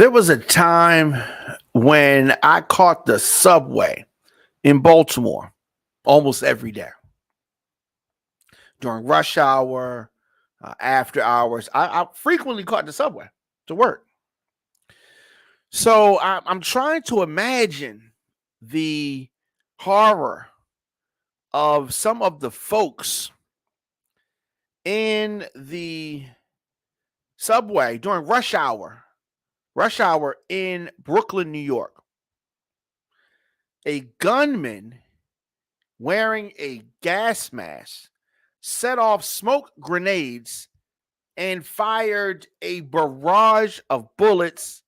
There was a time when I caught the subway in Baltimore almost every day during rush hour, after hours. I frequently caught the subway to work. So I'm trying to imagine the horror of some of the folks in the subway during rush hour in Brooklyn, New York. A gunman wearing a gas mask set off smoke grenades and fired a barrage of bullets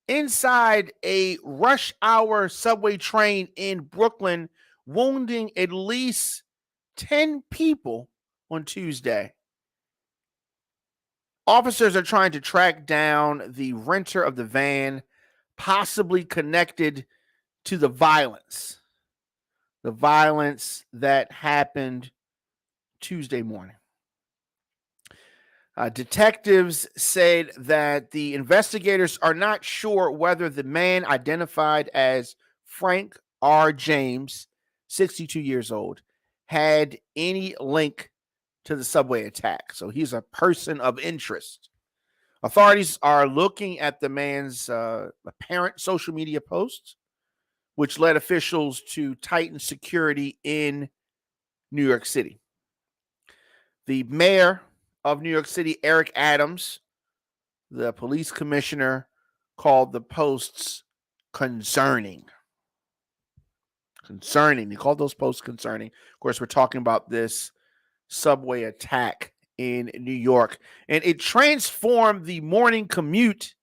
inside a rush hour subway train in Brooklyn, wounding at least 10 people on Tuesday. Officers are trying to track down the renter of the van, possibly connected to the violence that happened Tuesday morning. Detectives said that the investigators are not sure whether the man identified as Frank R. James, 62 years old, had any link to the subway attack. So he's a person of interest. Authorities are looking at the man's apparent social media posts, which led officials to tighten security in New York City. The mayor of New York City, Eric Adams, the police commissioner, called the posts concerning. He called those posts concerning. Of course, we're talking about this subway attack in New York, and it transformed the morning commute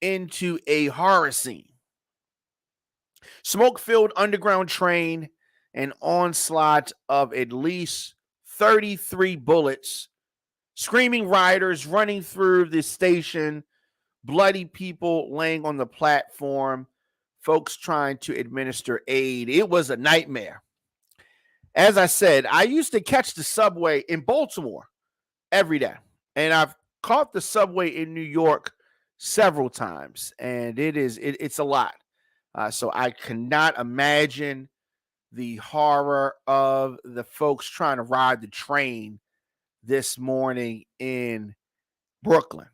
into a horror scene. Smoke-filled underground train, an onslaught of at least 33 bullets, screaming riders running through the station, bloody people laying on the platform, folks trying to administer aid. It was a nightmare. As I said, I used to catch the subway in Baltimore every day, and I've caught the subway in New York several times, and it's a lot. So I cannot imagine the horror of the folks trying to ride the train this morning in Brooklyn.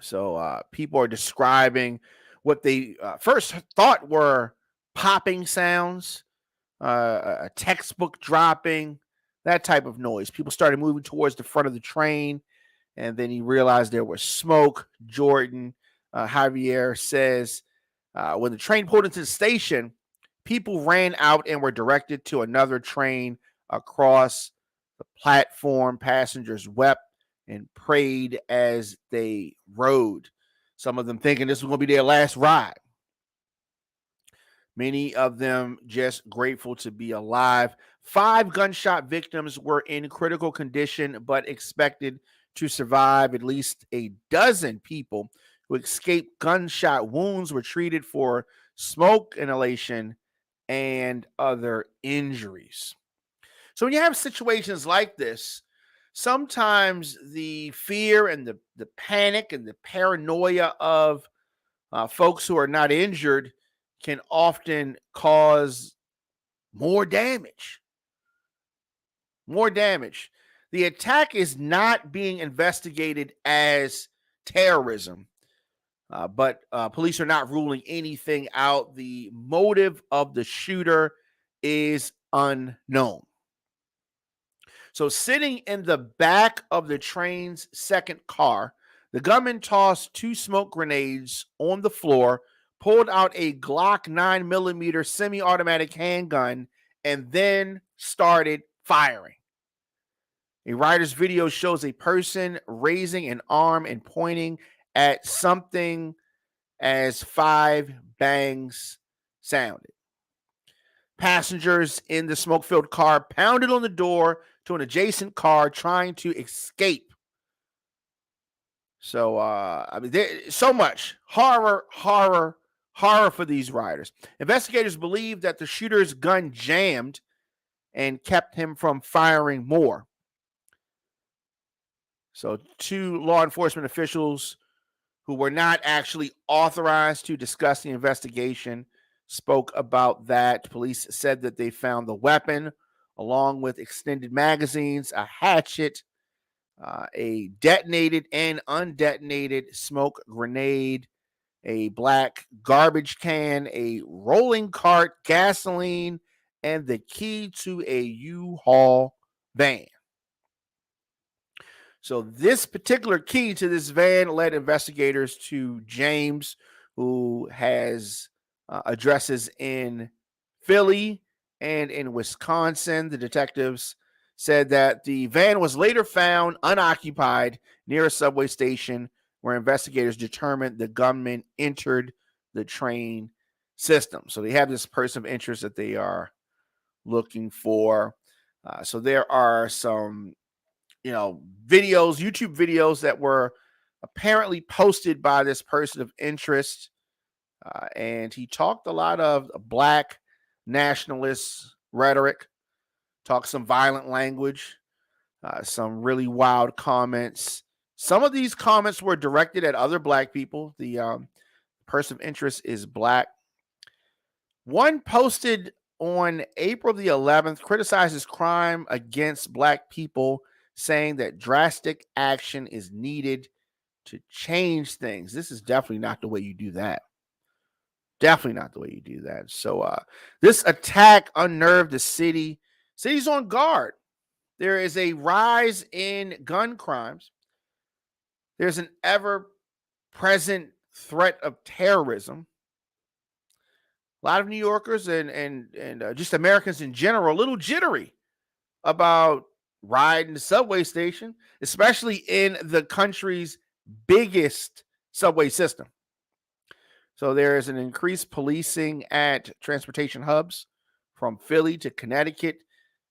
So people are describing what they first thought were popping sounds, a textbook dropping, that type of noise. People started moving towards the front of the train, and then he realized there was smoke. Jordan Javier says when the train pulled into the station, people ran out and were directed to another train across the platform. Passengers wept and prayed as they rode, some of them thinking this was going to be their last ride. Many of them just grateful to be alive. 5 gunshot victims were in critical condition, but expected to survive. At least a dozen people who escaped gunshot wounds were treated for smoke inhalation and other injuries. So when you have situations like this, sometimes the fear and the panic and the paranoia of folks who are not injured can often cause more damage. The attack is not being investigated as terrorism, but police are not ruling anything out. The motive of the shooter is unknown. So sitting in the back of the train's second car, the gunman tossed 2 smoke grenades on the floor, pulled out a Glock 9mm semi-automatic handgun, and then started firing. A rider's video shows a person raising an arm and pointing at something as 5 bangs sounded. Passengers in the smoke-filled car pounded on the door to an adjacent car trying to escape. So, there's so much horror for these riders. Investigators believe that the shooter's gun jammed and kept him from firing more. So 2 law enforcement officials who were not actually authorized to discuss the investigation, spoke about that. Police said that they found the weapon along with extended magazines, a hatchet, a detonated and undetonated smoke grenade, a black garbage can, a rolling cart, gasoline, and the key to a U-Haul van. So this particular key to this van led investigators to James, who has addresses in Philly and in Wisconsin. The detectives said that the van was later found unoccupied near a subway station where investigators determined the gunman entered the train system. So they have this person of interest that they are looking for. So there are some videos, YouTube videos that were apparently posted by this person of interest. And he talked a lot of black nationalist rhetoric, talked some violent language, some really wild comments. Some of these comments were directed at other black people. The person of interest is black. One posted on April the 11th criticizes crime against black people, saying that drastic action is needed to change things. This is definitely not the way you do that. Definitely not the way you do that. So this attack unnerved the city. City's on guard. There is a rise in gun crimes. There's an ever-present threat of terrorism. A lot of New Yorkers and just Americans in general, a little jittery about riding the subway station, especially in the country's biggest subway system. So there is an increased policing at transportation hubs from Philly to Connecticut.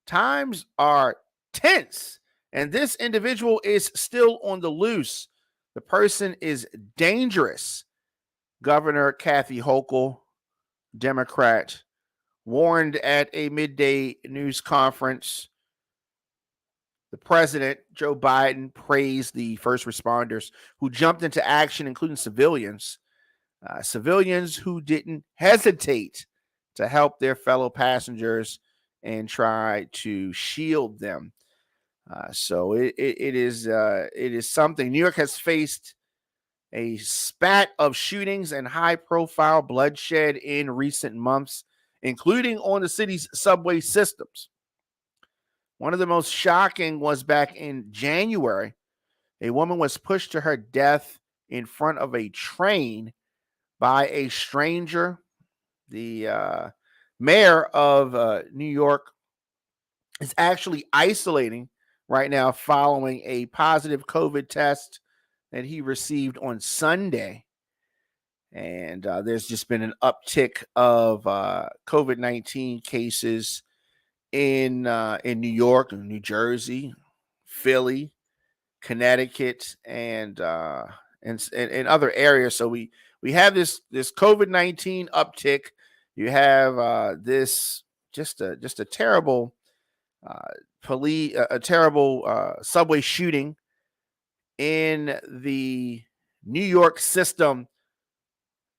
Times are tense, and this individual is still on the loose. The person is dangerous. Governor Kathy Hochul, Democrat, warned at a midday news conference. The president, Joe Biden, praised the first responders who jumped into action, including civilians who didn't hesitate to help their fellow passengers and try to shield them. So it is something. New York has faced a spat of shootings and high-profile bloodshed in recent months, including on the city's subway systems. One of the most shocking was back in January. A woman was pushed to her death in front of a train by a stranger. The mayor of New York is actually isolating right now following a positive COVID test that he received on Sunday. And there's just been an uptick of COVID-19 cases in New York, New Jersey, Philly, Connecticut, and other areas. So we have this COVID-19 uptick. You have this just a terrible terrible subway shooting in the New York system.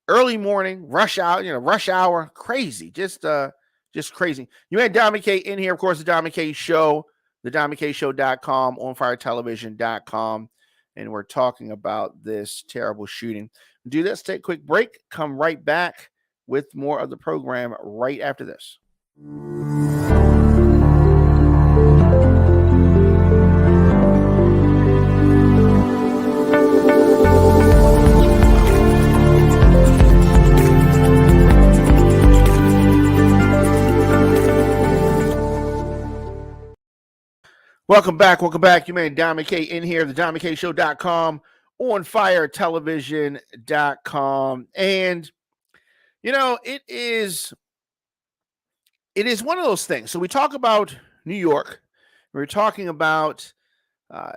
Early morning, rush hour, crazy, just crazy. You had Dominic K in here, of course, the Dominic K Show, thedominicshow.com, onfiretelevision.com, and we're talking about this terrible shooting. Do this, take a quick break, come right back with more of the program right after this. Welcome back. You man, Dominic K in here, the DominiCShow.com, onfiretelevision.com. And, it is one of those things. So we talk about New York. We're talking about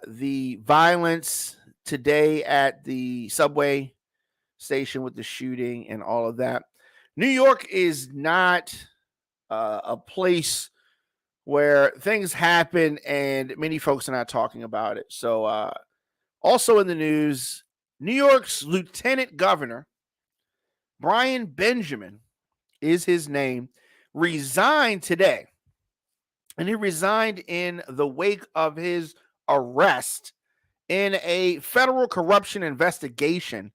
the violence today at the subway station with the shooting and all of that. New York is not a place where things happen and many folks are not talking about it. So also in the news, New York's Lieutenant Governor, Brian Benjamin is his name, resigned today. And he resigned in the wake of his arrest in a federal corruption investigation.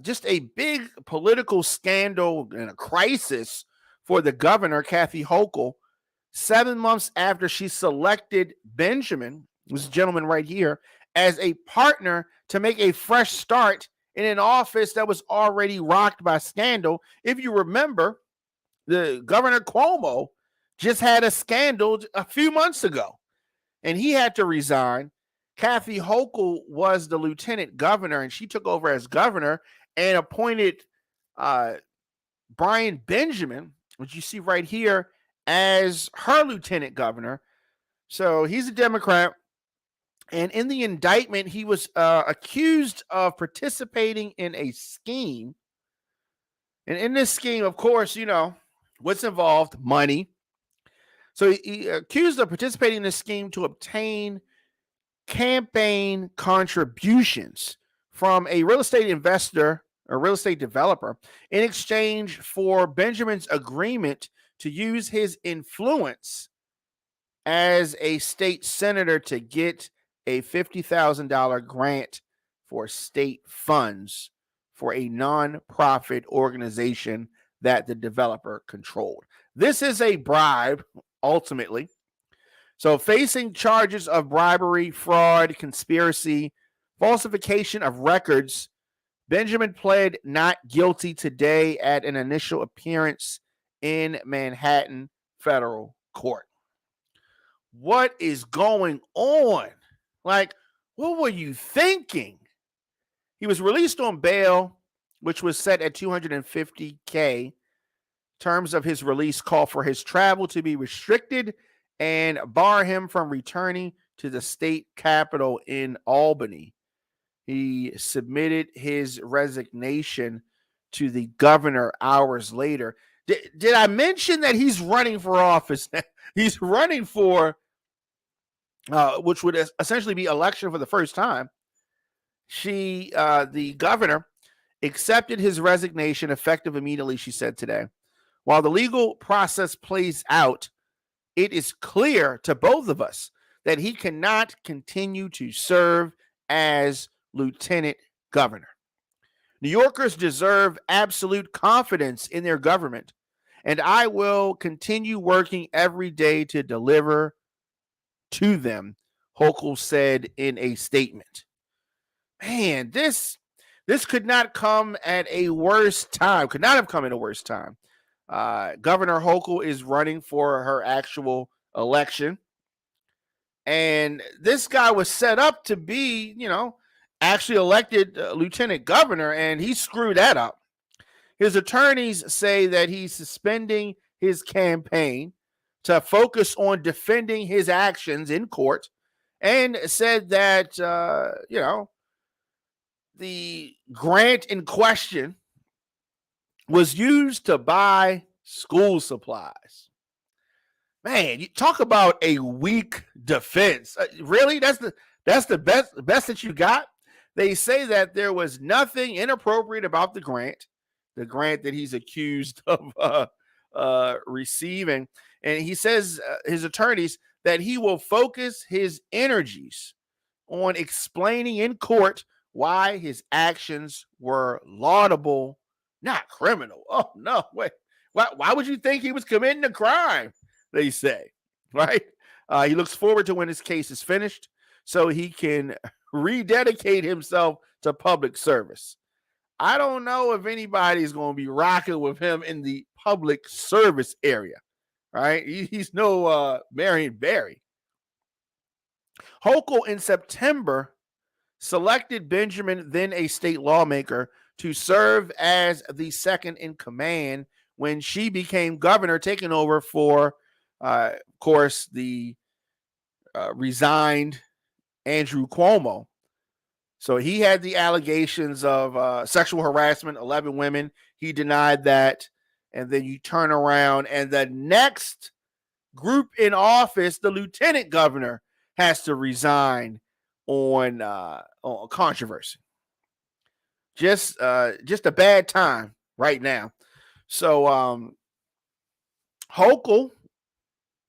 Just a big political scandal and a crisis for the governor, Kathy Hochul, 7 months after she selected Benjamin, this gentleman right here, as a partner to make a fresh start in an office that was already rocked by scandal. If you remember, the Governor Cuomo just had a scandal a few months ago, and he had to resign. Kathy Hochul was the lieutenant governor, and she took over as governor and appointed Brian Benjamin, which you see right here, as her lieutenant governor. So he's a Democrat. And in the indictment, he was accused of participating in a scheme. And in this scheme, of course, you know, what's involved? Money. So he accused of participating in this scheme to obtain campaign contributions from a real estate investor or real estate developer in exchange for Benjamin's agreement to use his influence as a state senator to get a $50,000 grant for state funds for a nonprofit organization that the developer controlled. This is a bribe, ultimately. So facing charges of bribery, fraud, conspiracy, falsification of records, Benjamin pled not guilty today at an initial appearance in Manhattan federal court. What is going on? Like, what were you thinking? He was released on bail, which was set at $250K. Terms of his release call for his travel to be restricted and bar him from returning to the state capitol in Albany. He submitted his resignation to the governor hours later. Did I mention that he's running for office? He's running for, which would essentially be election for the first time. The governor, accepted his resignation effective immediately, she said today. While the legal process plays out, it is clear to both of us that he cannot continue to serve as lieutenant governor. New Yorkers deserve absolute confidence in their government, and I will continue working every day to deliver to them, Hochul said in a statement. Man, this could not come at a worse time. Could not have come at a worse time. Governor Hochul is running for her actual election. And this guy was set up to be, you know, actually elected lieutenant governor, and he screwed that up. His attorneys say that he's suspending his campaign to focus on defending his actions in court, and said that, you know, the grant in question was used to buy school supplies. Man, you talk about a weak defense. Really? That's the best that you got? They say that there was nothing inappropriate about the grant that he's accused of receiving. And he says, his attorneys, that he will focus his energies on explaining in court why his actions were laudable, not criminal. Oh, no, wait. Why would you think he was committing a crime? They say, right? He looks forward to when his case is finished so he can rededicate himself to public service. I don't know if anybody's going to be rocking with him in the public service area, right? He's no Marion Barry. Hochul in September selected Benjamin, then a state lawmaker, to serve as the second in command when she became governor, taking over for, of course, the resigned Andrew Cuomo. So he had the allegations of sexual harassment, 11 women. He denied that. And then you turn around and the next group in office, the lieutenant governor, has to resign on controversy. Just a bad time right now. So Hochul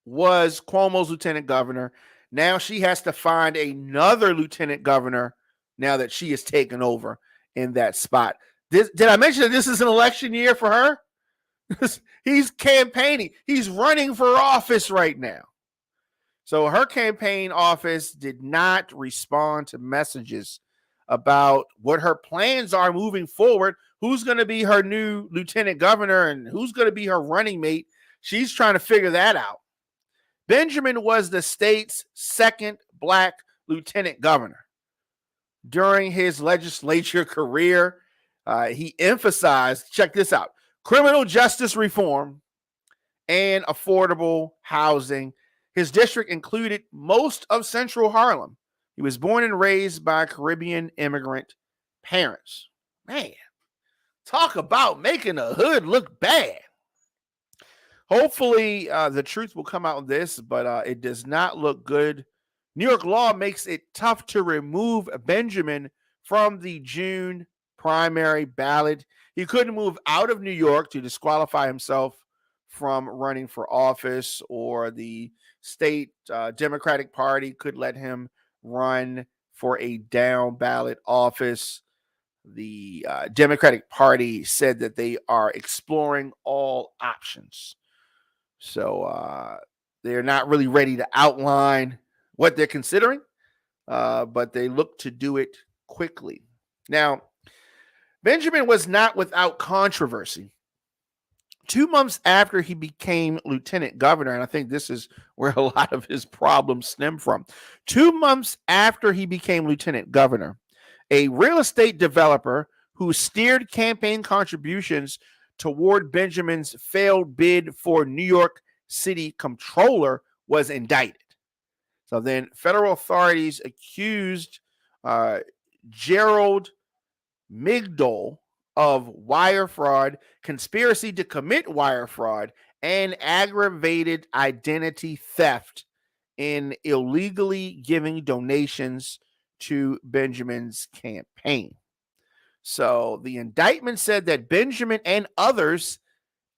was Cuomo's lieutenant governor. Now she has to find another lieutenant governor now that she has taken over in that spot. Did I mention that this is an election year for her? He's campaigning. He's running for office right now. So her campaign office did not respond to messages about what her plans are moving forward, who's going to be her new lieutenant governor and who's going to be her running mate. She's trying to figure that out. Benjamin was the state's second black lieutenant governor. During his legislature career, he emphasized, check this out, criminal justice reform and affordable housing. His district included most of central Harlem. He was born and raised by Caribbean immigrant parents. Man, talk about making the hood look bad. Hopefully, the truth will come out of this, but it does not look good. New York law makes it tough to remove Benjamin from the June primary ballot. He couldn't move out of New York to disqualify himself from running for office, or the state Democratic Party could let him run for a down ballot office. The Democratic Party said that they are exploring all options. So they're not really ready to outline what they're considering, but they look to do it quickly. Now, Benjamin was not without controversy. 2 months after he became lieutenant governor, and I think this is where a lot of his problems stem from. 2 months after he became lieutenant governor, a real estate developer who steered campaign contributions toward Benjamin's failed bid for New York City comptroller was indicted. So then federal authorities accused Gerald Migdol of wire fraud, conspiracy to commit wire fraud, and aggravated identity theft in illegally giving donations to Benjamin's campaign. So the indictment said that Benjamin and others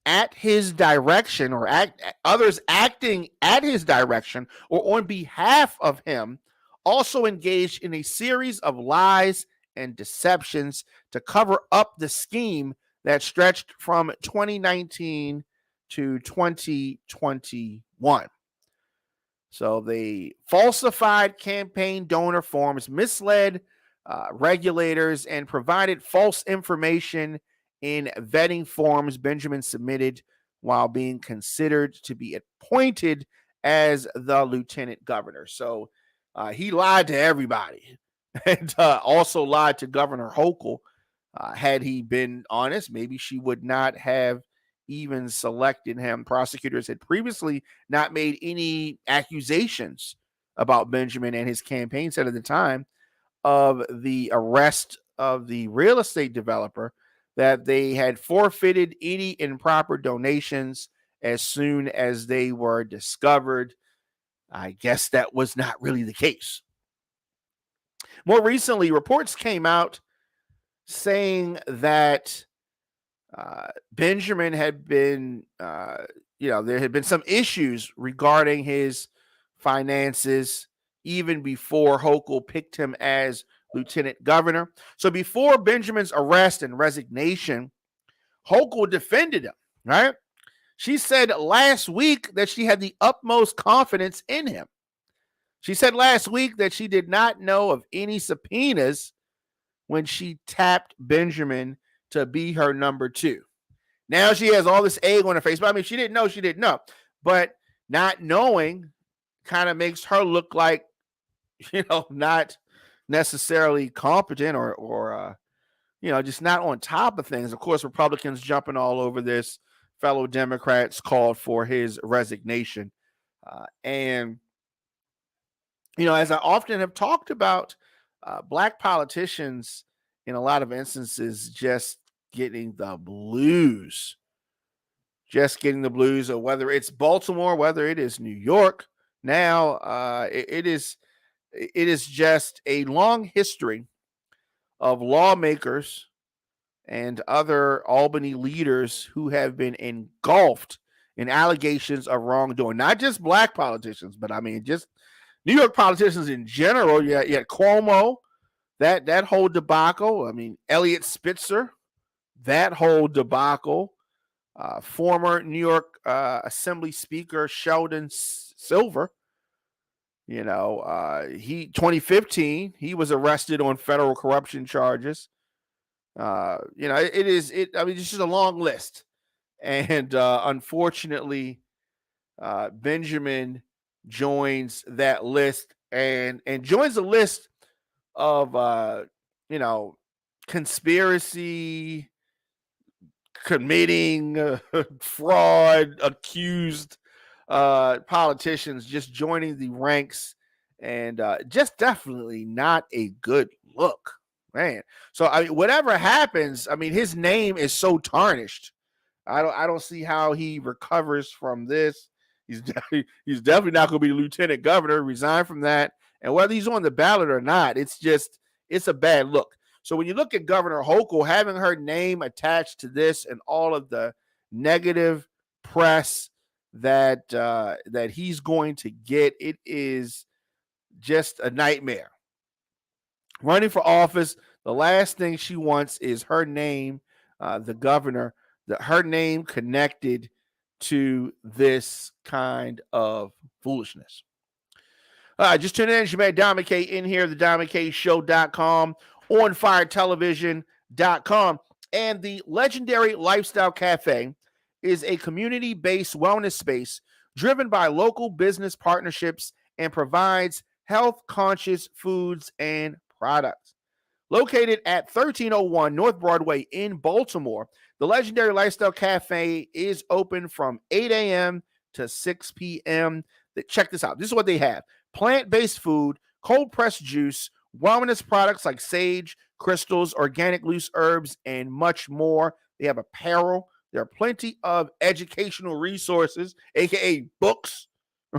at his direction, or others acting at his direction or on behalf of him, also engaged in a series of lies and deceptions to cover up the scheme that stretched from 2019 to 2021. So they falsified campaign donor forms, misled regulators, and provided false information in vetting forms Benjamin submitted while being considered to be appointed as the lieutenant governor. So he lied to everybody, and also lied to Governor Hochul. Had he been honest, maybe she would not have even selected him. Prosecutors had previously not made any accusations about Benjamin and his campaign, said at the time of the arrest of the real estate developer that they had forfeited any improper donations as soon as they were discovered. I guess that was not really the case. More recently, reports came out saying that Benjamin had been, there had been some issues regarding his finances even before Hochul picked him as lieutenant governor. So before Benjamin's arrest and resignation, Hochul defended him, right? She said last week that she had the utmost confidence in him. She said last week that she did not know of any subpoenas when she tapped Benjamin to be her number two. Now she has all this egg on her face. But I mean, she didn't know. But not knowing kind of makes her look like, not necessarily competent or just not on top of things. Of course, Republicans jumping all over this. Fellow Democrats called for his resignation. And as I often have talked about, black politicians in a lot of instances just getting the blues. Or whether it's Baltimore, whether it is New York. Now, it is just a long history of lawmakers and other Albany leaders who have been engulfed in allegations of wrongdoing. Not just black politicians, but I mean just New York politicians in general. You had Cuomo, that whole debacle. I mean, Elliot Spitzer, that whole debacle. Former New York Assembly Speaker Sheldon Silver, 2015, he was arrested on federal corruption charges. I mean, it's just a long list. And unfortunately, Benjamin joins that list and joins a list of, conspiracy, committing fraud, accused politicians just joining the ranks, and just definitely not a good look, man. So I mean, whatever happens, I mean, his name is so tarnished. I don't see how he recovers from this. He's definitely not going to be lieutenant governor. Resign from that, and whether he's on the ballot or not, it's a bad look. So when you look at Governor Hochul having her name attached to this and all of the negative press that he's going to get, it is just a nightmare. Running for office, the last thing she wants is her name, the governor, her name connected to this kind of foolishness. Just tune in. She made Don McKay in here, the DonMcKayShow.com, OnFireTelevision.com, and the Legendary Lifestyle Cafe is a community-based wellness space driven by local business partnerships and provides health-conscious foods and products. Located at 1301 North Broadway in Baltimore, the Legendary Lifestyle Cafe is open from 8 a.m. to 6 p.m. Check this out. This is what they have. Plant-based food, cold-pressed juice, wellness products like sage, crystals, organic loose herbs, and much more. They have apparel. There are plenty of educational resources, aka books,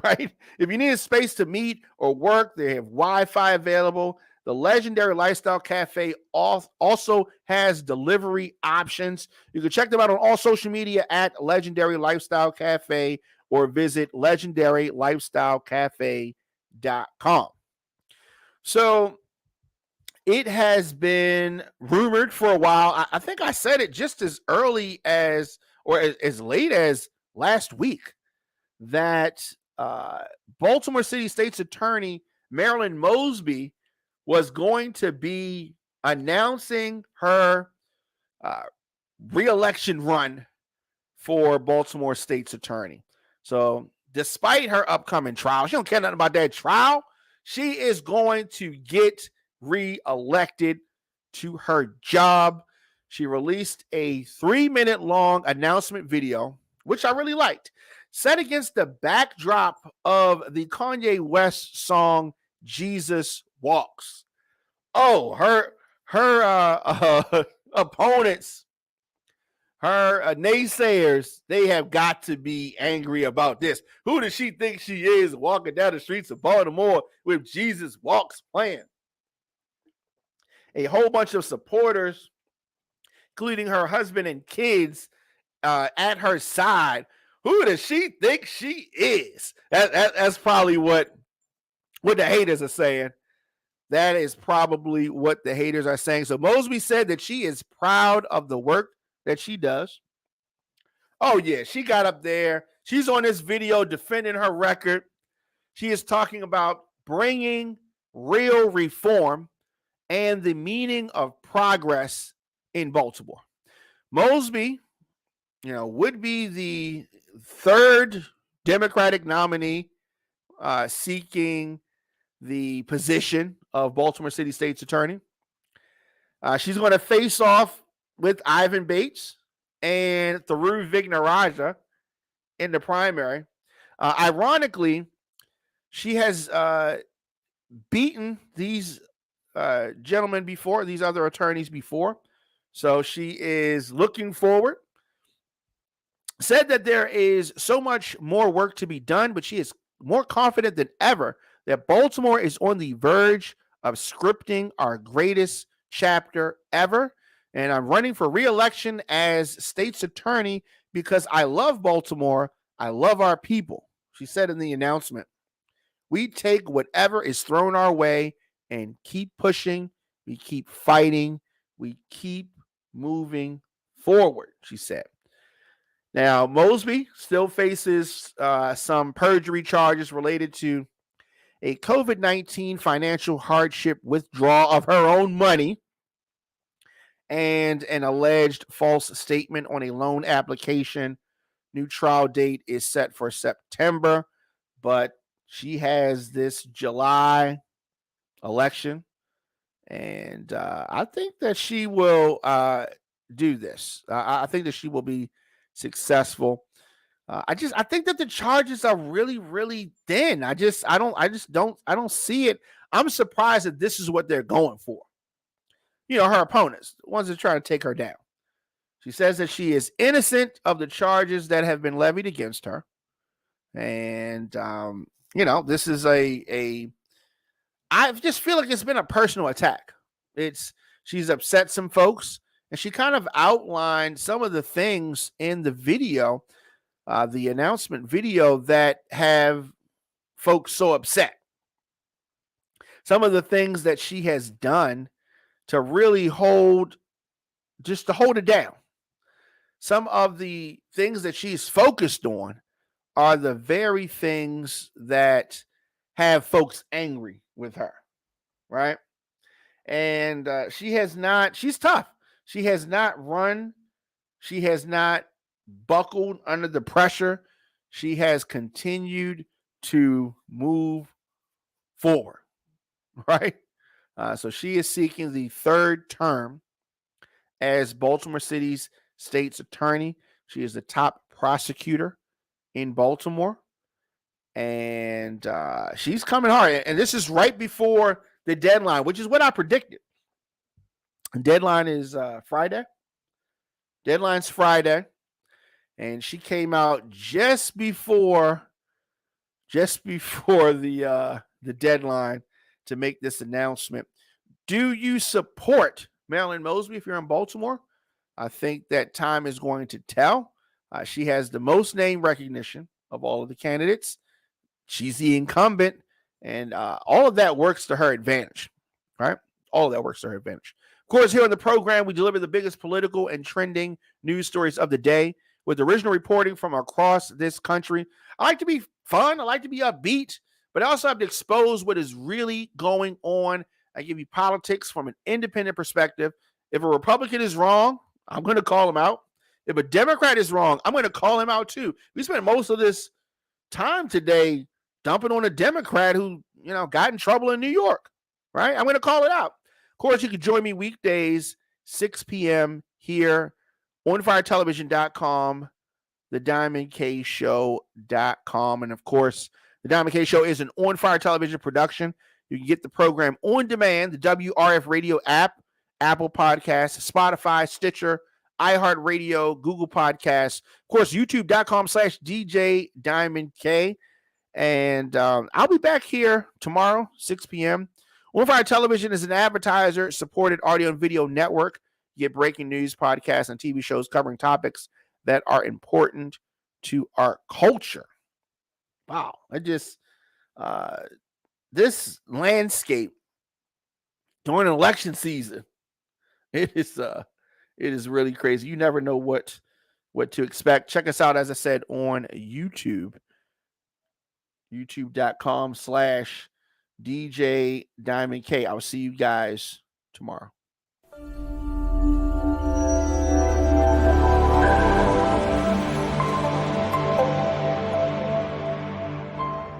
right? If you need a space to meet or work, they have Wi-Fi available. The Legendary Lifestyle Cafe also has delivery options. You can check them out on all social media at Legendary Lifestyle Cafe or visit legendarylifestylecafe.com. So it has been rumored for a while. I think I said it just as early as, or as late as last week, that Baltimore City State's Attorney Marilyn Mosby was going to be announcing her reelection run for Baltimore State's Attorney. So despite her upcoming trial, she don't care nothing about that trial. She is going to get reelected to her job. She released a 3-minute long announcement video, which I really liked, set against the backdrop of the Kanye West song Jesus Walks. Oh, her opponents, her naysayers, they have got to be angry about this. Who does she think she is walking down the streets of Baltimore with Jesus Walks playing? A whole bunch of supporters, including her husband and kids, at her side. Who does she think she is? That's probably what the haters are saying. That is probably what the haters are saying. So Mosby said that she is proud of the work that she does. Oh, yeah, she got up there. She's on this video defending her record. She is talking about bringing real reform and the meaning of progress in Baltimore. Mosby, would be the third Democratic nominee seeking the position of Baltimore City State's Attorney. She's going to face off with Ivan Bates and Thiru Vignarajah in the primary. Ironically, she has beaten these gentlemen before, these other attorneys before. So she is looking forward. Said that there is so much more work to be done, but she is more confident than ever that Baltimore is on the verge of scripting our greatest chapter ever. And I'm running for reelection as state's attorney because I love Baltimore. I love our people. She said in the announcement, we take whatever is thrown our way and keep pushing. We keep fighting. We keep moving forward, she said. Now, Mosby still faces some perjury charges related to a COVID-19 financial hardship withdrawal of her own money and an alleged false statement on a loan application. New trial date is set for September, but she has this July election, and I think that she will do this. I think that she will be successful. I think that the charges are really, really thin. I don't see it. I'm surprised that this is what they're going for. Her opponents, the ones that are trying to take her down. She says that she is innocent of the charges that have been levied against her. And, this is I just feel like it's been a personal attack. She's upset some folks, and she kind of outlined some of the things in the video, the announcement video, that have folks so upset. Some of the things that she has done to really hold it down. Some of the things that she's focused on are the very things that have folks angry with her, right? And she's tough. She has not run. She has not buckled under the pressure. She has continued to move forward, right? So she is seeking the third term as Baltimore City's state's attorney. She is the top prosecutor in Baltimore, and she's coming hard. And this is right before the deadline, which is what I predicted. The deadline is Friday. Deadline's Friday, and she came out just before the deadline to make this announcement. Do you support Marilyn Mosby if you're in Baltimore? I think that time is going to tell. She has the most name recognition of all of the candidates. She's the incumbent, and all of that works to her advantage, right? All of that works to her advantage. Of course, here on the program, we deliver the biggest political and trending news stories of the day with original reporting from across this country. I like to be fun. I like to be upbeat, but I also have to expose what is really going on. I give you politics from an independent perspective. If a Republican is wrong, I'm going to call him out. If a Democrat is wrong, I'm going to call him out too. We spent most of this time today dumping on a Democrat who, got in trouble in New York, right? I'm going to call it out. Of course, you can join me weekdays, 6 p.m. here on firetelevision.com, thediamondkshow.com. And of course, the Diamond K Show is an On Fire Television production. You can get the program on demand, the WRF Radio app, Apple Podcasts, Spotify, Stitcher, iHeartRadio, Google Podcasts, of course, youtube.com/DJ Diamond K. And I'll be back here tomorrow, 6 p.m. On Fire Television is an advertiser-supported audio and video network. You get breaking news, podcasts, and TV shows covering topics that are important to our culture. Wow. This landscape during election season, it is really crazy. You never know what to expect. Check us out, as I said, on YouTube, youtube.com/DJ Diamond K. I'll see you guys tomorrow.